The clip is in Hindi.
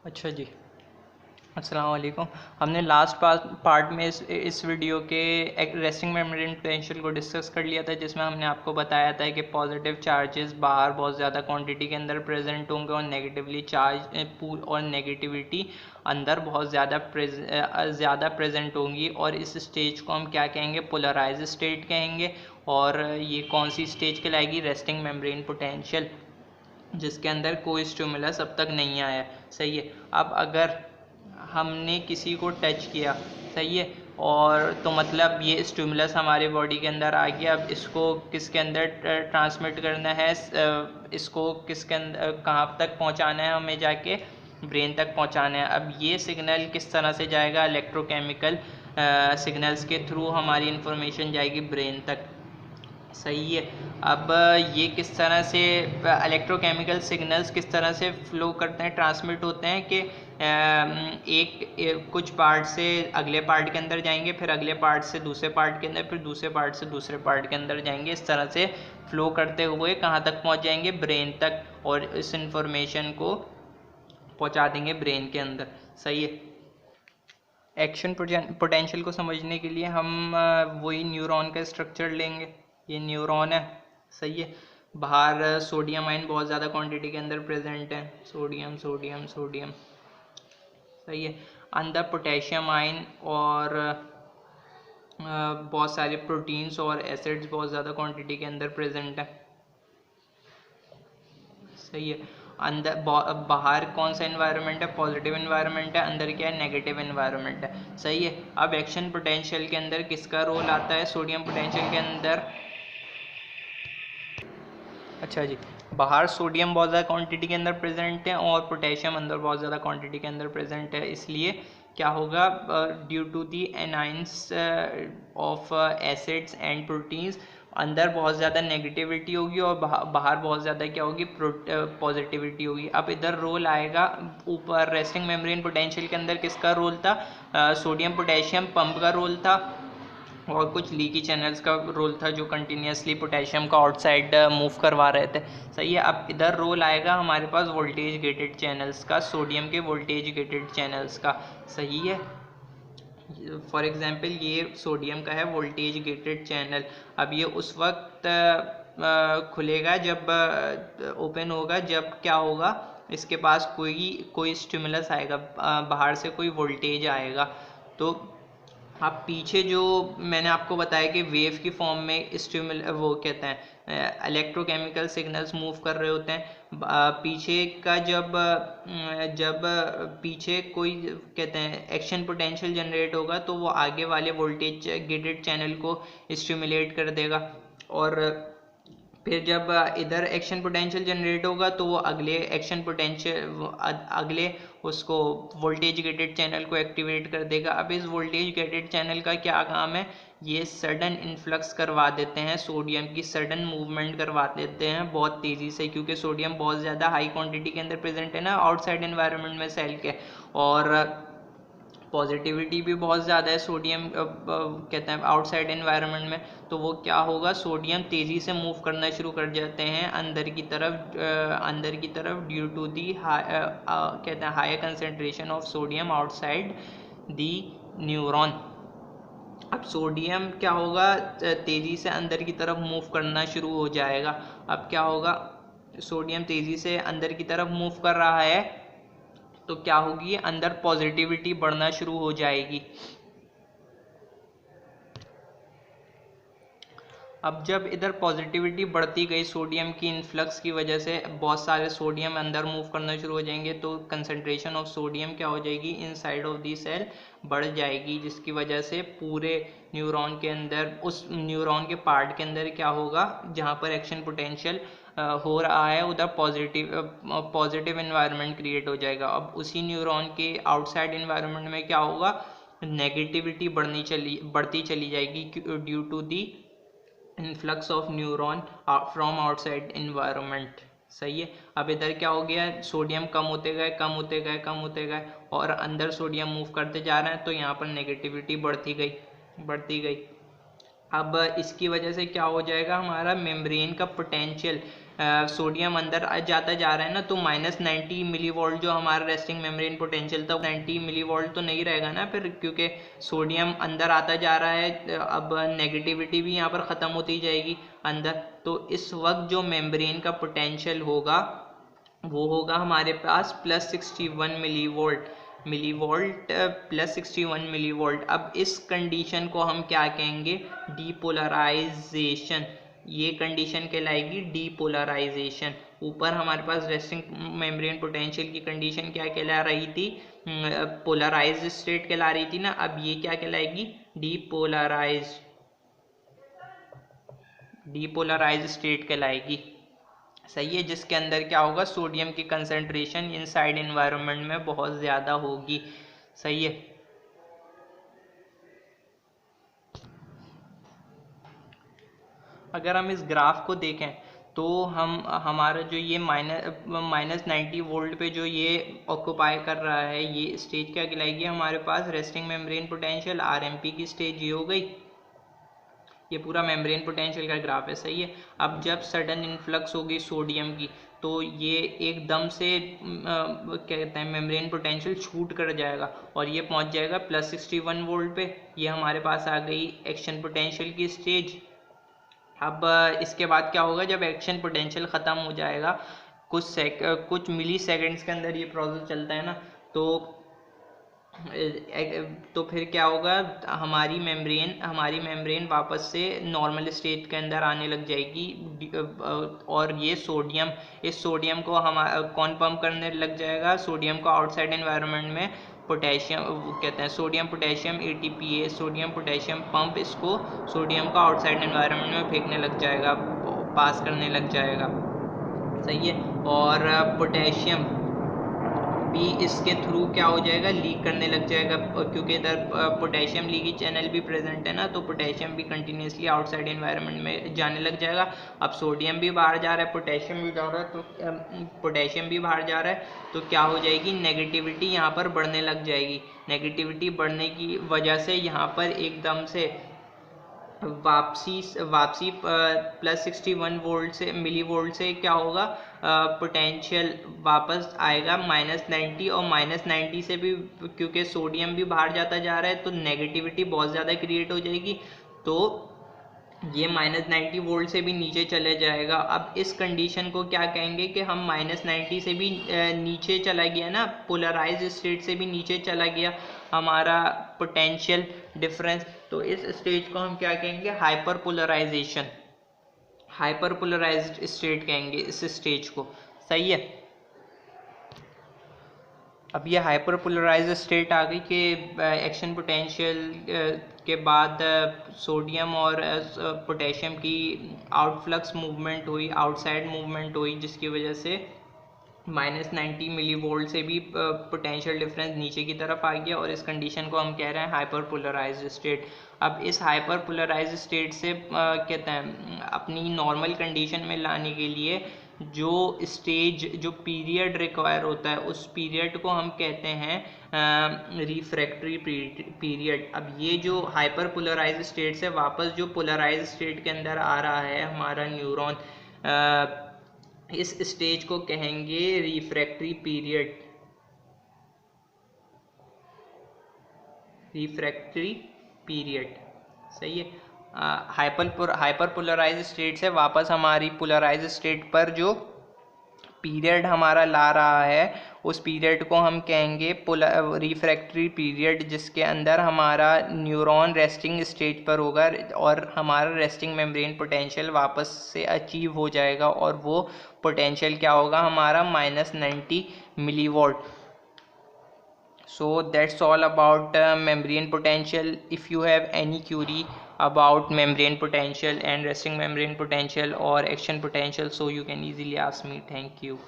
अच्छा जी। अस्सलाम वालेकुम। हमने लास्ट पार्ट में इस वीडियो के रेस्टिंग मेम्ब्रेन पोटेंशियल को डिस्कस कर लिया था, जिसमें हमने आपको बताया था कि पॉजिटिव चार्जेस बाहर बहुत ज़्यादा क्वांटिटी के अंदर प्रेजेंट होंगे और नेगेटिवली चार्ज पूल और नेगेटिविटी अंदर बहुत ज़्यादा प्रेजेंट होंगी। और इस स्टेज को हम क्या कहेंगे? पोलराइज स्टेट कहेंगे। और ये कौन सी स्टेज कहलाएगी? रेस्टिंग मेम्ब्रेन पोटेंशियल, जिसके अंदर कोई स्टिमुलस अब तक नहीं आया। सही है। अब अगर हमने किसी को टच किया, सही है, और तो मतलब ये स्टिमुलस हमारे बॉडी के अंदर आ गया। अब इसको किसके अंदर ट्रांसमिट करना है? इसको किसके अंदर, कहाँ तक पहुँचाना है? हमें जाके ब्रेन तक पहुँचाना है। अब ये सिग्नल किस तरह से जाएगा? इलेक्ट्रोकेमिकल सिग्नल्स के थ्रू हमारी इंफॉर्मेशन जाएगी ब्रेन तक। सही है। अब ये किस तरह से इलेक्ट्रोकेमिकल सिग्नल्स किस तरह से फ्लो करते हैं, ट्रांसमिट होते हैं कि कुछ पार्ट से अगले पार्ट के अंदर जाएंगे, फिर अगले पार्ट से दूसरे पार्ट के अंदर, फिर दूसरे पार्ट से दूसरे पार्ट के अंदर जाएंगे। इस तरह से फ्लो करते हुए कहाँ तक पहुँच जाएंगे? ब्रेन तक, और इस इंफॉर्मेशन को पहुँचा देंगे ब्रेन के अंदर। सही है। एक्शन पोटेंशियल को समझने के लिए हम वही न्यूरॉन का स्ट्रक्चर लेंगे। ये न्यूरॉन है। सही है। बाहर सोडियम आयन बहुत ज़्यादा क्वांटिटी के अंदर प्रेजेंट है। Sodium sodium sodium. सही है। अंदर पोटेशियम आयन और बहुत सारे प्रोटीन्स और एसिड्स बहुत ज़्यादा क्वांटिटी के अंदर प्रेजेंट है। सही है। अंदर बाहर कौन सा एनवायरनमेंट है? पॉजिटिव एनवायरनमेंट है। अंदर क्या है? नेगेटिव एनवायरनमेंट है। सही है। अब एक्शन पोटेंशियल के अंदर किसका रोल आता है? सोडियम पोटेंशियल के अंदर। अच्छा जी। बाहर सोडियम बहुत ज़्यादा क्वांटिटी के अंदर प्रेजेंट है और पोटेशियम अंदर बहुत ज़्यादा क्वांटिटी के अंदर प्रेजेंट है। इसलिए क्या होगा? Due to the anions of acids and proteins, अंदर बहुत ज़्यादा नेगेटिविटी होगी और बाहर बहुत ज़्यादा क्या होगी? पॉजिटिविटी होगी। अब इधर रोल आएगा, ऊपर रेस्टिंग मेम्ब्रेन पोटेंशियल के अंदर किसका रोल था? सोडियम पोटेशियम पंप का रोल था, और कुछ लीकी चैनल्स का रोल था जो कंटिन्यूसली पोटेशियम को आउटसाइड मूव करवा रहे थे। सही है। अब इधर रोल आएगा हमारे पास वोल्टेज गेटेड चैनल्स का, सोडियम के वोल्टेज गेटेड चैनल्स का। सही है। फॉर एग्जांपल ये सोडियम का है वोल्टेज गेटेड चैनल। अब ये उस वक्त खुलेगा जब ओपन होगा जब क्या होगा? इसके पास कोई स्टिमुलस आएगा, बाहर से कोई वोल्टेज आएगा। तो अब पीछे जो मैंने आपको बताया कि वेव की फॉर्म में वो कहते हैं इलेक्ट्रोकेमिकल सिग्नल्स मूव कर रहे होते हैं। पीछे का जब पीछे कोई कहते हैं एक्शन पोटेंशियल जनरेट होगा, तो वो आगे वाले वोल्टेज गेटेड चैनल को स्टिमुलेट कर देगा। और फिर जब इधर एक्शन पोटेंशियल जनरेट होगा तो वो अगले उसको वोल्टेज गेटेड चैनल को एक्टिवेट कर देगा। अब इस वोल्टेज गेटेड चैनल का क्या काम है? ये सडन इन्फ्लक्स करवा देते हैं, सोडियम की सडन मूवमेंट करवा देते हैं बहुत तेज़ी से, क्योंकि सोडियम बहुत ज़्यादा हाई क्वांटिटी के अंदर प्रेजेंट है ना आउटसाइड एनवायरनमेंट में सेल के, और पॉजिटिविटी भी बहुत ज़्यादा है सोडियम कहते हैं आउटसाइड एनवायरनमेंट में। तो वो क्या होगा? सोडियम तेज़ी से मूव करना शुरू कर जाते हैं अंदर की तरफ ड्यू टू दी कहते हैं higher concentration of sodium outside the neuron. अब सोडियम क्या होगा? तेज़ी से अंदर की तरफ मूव करना शुरू हो जाएगा। अब क्या होगा? सोडियम तेज़ी से अंदर की तरफ मूव कर रहा है, तो क्या होगी? अंदर पॉजिटिविटी बढ़ना शुरू हो जाएगी। अब जब इधर पॉजिटिविटी बढ़ती गई सोडियम की इन्फ्लक्स की वजह से, बहुत सारे सोडियम अंदर मूव करना शुरू हो जाएंगे, तो कंसंट्रेशन ऑफ सोडियम क्या हो जाएगी? इनसाइड ऑफ दी सेल बढ़ जाएगी, जिसकी वजह से पूरे न्यूरॉन के अंदर, उस न्यूरॉन के पार्ट के अंदर क्या होगा? जहाँ पर एक्शन पोटेंशियल हो रहा है उधर पॉजिटिव एनवायरनमेंट क्रिएट हो जाएगा। अब उसी न्यूरॉन के आउटसाइड एनवायरनमेंट में क्या होगा? नेगेटिविटी बढ़ती चली जाएगी due to the influx of neuron from outside environment. सही है। अब इधर क्या हो गया? सोडियम कम होते गए कम होते गए कम होते गए, और अंदर सोडियम मूव करते जा रहे हैं, तो यहाँ पर नेगेटिविटी बढ़ती गई। अब इसकी वजह से क्या हो जाएगा? हमारा मेम्ब्रेन का पोटेंशियल सोडियम अंदर जाता जा रहा है ना, तो -90 मिलीवोल्ट जो हमारा रेस्टिंग मेम्ब्रेन पोटेंशियल था 90 मिलीवोल्ट तो नहीं रहेगा ना फिर, क्योंकि सोडियम अंदर आता जा रहा है। अब नेगेटिविटी भी यहाँ पर ख़त्म होती जाएगी अंदर। तो इस वक्त जो मेम्ब्रेन का पोटेंशियल होगा वो होगा हमारे पास +61 मिलीवोल्ट +61 मिलीवोल्ट। अब इस कंडीशन को हम क्या कहेंगे, डीपोलराइजेशन। ये कंडीशन कहलाएगी डीपोलराइजेशन। ऊपर हमारे पास रेस्टिंग मेम्ब्रेन पोटेंशियल की कंडीशन क्या कहला रही थी, पोलराइज स्टेट कहला रही थी ना। अब ये क्या कहलाएगी, डीपोलराइज स्टेट कहलाएगी। सही है, जिसके अंदर क्या होगा, सोडियम की कंसंट्रेशन इनसाइड एनवायरनमेंट में बहुत ज़्यादा होगी। सही है। अगर हम इस ग्राफ को देखें तो हमारा जो ये -90 वोल्ट पे जो ये ऑक्यूपाई कर रहा है, ये स्टेज क्या कहलाएगी हमारे पास, रेस्टिंग मेम्ब्रेन पोटेंशियल RMP की स्टेज ये हो गई। ये पूरा मेम्ब्रेन पोटेंशियल का ग्राफ है। सही है। अब जब सडन इन्फ्लक्स होगी सोडियम की तो ये एकदम से क्या कहते हैं, मेम्ब्रेन पोटेंशियल छूट कर जाएगा और ये पहुंच जाएगा +61 वोल्ट पे। ये हमारे पास आ गई एक्शन पोटेंशियल की स्टेज। अब इसके बाद क्या होगा, जब एक्शन पोटेंशियल ख़त्म हो जाएगा, कुछ मिली सेकेंड्स के अंदर ये प्रोसेस चलता है ना, तो फिर क्या होगा, हमारी मेम्ब्रेन वापस से नॉर्मल स्टेट के अंदर आने लग जाएगी। और ये इस सोडियम को हम कौन पंप करने लग जाएगा, सोडियम को आउटसाइड एनवायरनमेंट में पोटेशियम कहते हैं, sodium potassium ATPase sodium potassium pump इसको सोडियम को आउटसाइड एनवायरनमेंट में फेंकने लग जाएगा, पास करने लग जाएगा। सही है। और पोटेशियम भी इसके थ्रू क्या हो जाएगा, लीक करने लग जाएगा, क्योंकि इधर पोटेशियम लीकेज चैनल भी प्रेजेंट है ना, तो पोटेशियम भी कंटिन्यूसली आउटसाइड एनवायरनमेंट में जाने लग जाएगा। अब सोडियम भी बाहर जा रहा है, पोटेशियम भी जा रहा है, तो पोटेशियम भी बाहर जा रहा है, तो क्या हो जाएगी, नेगेटिविटी यहाँ पर बढ़ने लग जाएगी। नेगेटिविटी बढ़ने की वजह से यहाँ पर एकदम से वापसी +61 वोल्ट से मिलीवोल्ट से क्या होगा, पोटेंशियल वापस आएगा -90, और -90 से भी क्योंकि सोडियम भी बाहर जाता जा रहा है तो नेगेटिविटी बहुत ज़्यादा क्रिएट हो जाएगी, तो ये -90 वोल्ट से भी नीचे चले जाएगा। अब इस कंडीशन को क्या कहेंगे कि हम -90 से भी नीचे चला गया ना, पोलराइज स्टेट से भी नीचे चला गया हमारा पोटेंशियल डिफरेंस, तो इस स्टेज को हम क्या कहेंगे, हाइपर पोलराइज्ड स्टेट कहेंगे इस स्टेज को। सही है। अब ये हाइपर पोलराइज्ड स्टेट आ गई कि एक्शन पोटेंशियल के बाद सोडियम और पोटेशियम की आउटफ्लक्स मूवमेंट हुई, आउटसाइड मूवमेंट हुई, जिसकी वजह से -90 मिलीवोल्ट से भी पोटेंशियल डिफरेंस नीचे की तरफ आ गया, और इस कंडीशन को हम कह रहे हैं हाइपर पोलराइज्ड स्टेट। अब इस हाइपर पोलराइज्ड स्टेट से कहते हैं अपनी नॉर्मल कंडीशन में लाने के लिए जो पीरियड रिक्वायर होता है, उस पीरियड को हम कहते हैं रिफ्रैक्टरी पीरियड। अब ये जो हाइपर पोलराइज्ड स्टेट से वापस जो पोलराइज्ड स्टेट के अंदर आ रहा है हमारा न्यूरॉन, इस स्टेज को कहेंगे रिफ्रैक्टरी पीरियड। सही है। हाइपर पोलराइज स्टेट से वापस हमारी पोलराइज स्टेट पर जो पीरियड हमारा ला रहा है, उस पीरियड को हम कहेंगे रिफ्रैक्टरी पीरियड, जिसके अंदर हमारा न्यूरॉन रेस्टिंग स्टेज पर होगा और हमारा रेस्टिंग मेम्ब्रेन पोटेंशियल वापस से अचीव हो जाएगा, और वो पोटेंशियल क्या होगा हमारा -90 millivolt. So that's all about membrane potential. If you have any query about membrane potential and resting membrane potential or action potential, so you can easily ask me. Thank you.